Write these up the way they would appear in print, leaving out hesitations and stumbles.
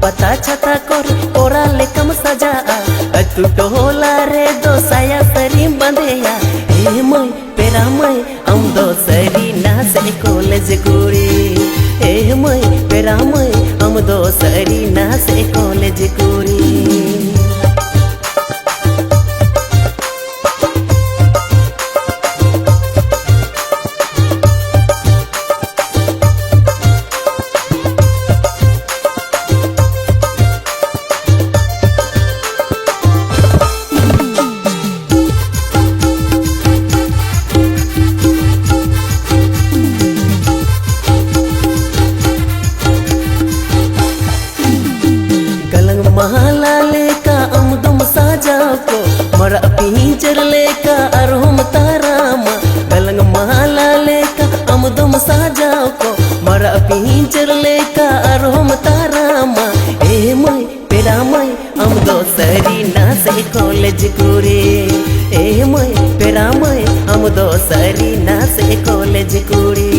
पता छता कर ओरा ले कम सजा तू टोला रे दो साया सरी बंदेया ए मई पेरा मई हम दो सरी ना से कॉलेज कुड़ी ए मई पेरा मई हम दो सरी ना से कॉलेज कुड़ी महला लेका अमदुम साजा को मरा पिंजर लेका अरहुम तारामा गलंग महला लेका अमदुम साजा को मरा पिंजर लेका अरहुम तारामा ए मई पेरा मई अमदो सरी ना से कॉलेज कुड़ी ए मई पेरा मई अमदो सरी ना से कॉलेज कुड़ी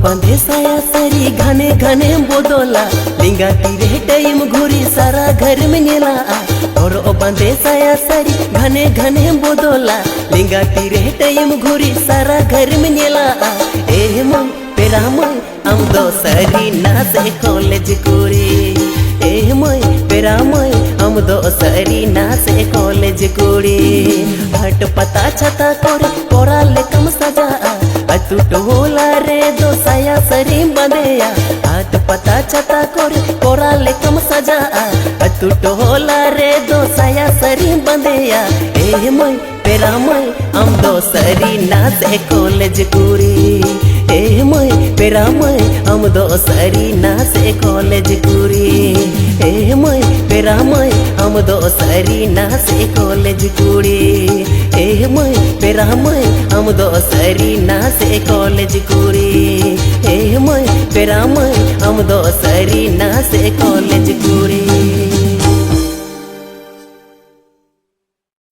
बंधे साया सरी घने घने बोदोला लिंगा तीरे टाइम घुरी सारा घर में नेला और ओ बंधे साया सरी घने घने बोदोला लिंगा तीरे टाइम घुरी सारा घर में नेला ए मई पेरा मई हम दो सरी ना से कॉलेज कुड़ी ए मई पेरा मई हम दो सरी ना से कॉलेज कुड़ी हट पता छता कर कोरा ले कम सजा तू टोला रे दो साया सरी बंदेया हाथ पता छता कर कोरा ले कम सजा तू टोला रे दो साया सरी बंदेया ए मई पेरा मई हम दो सरी ना से कॉलेज कुड़ी ए मई पेरा मई हम दो सरी ना से कॉलेज कुड़ी ए मई पेरा मई हम दो सरी ना से कॉलेज कुड़ी ए मई पेरा मई हम दो सरी ना से कॉलेज कुड़ी ए मई पेरा मई हम दो सरी ना से कॉलेज कुड़ी।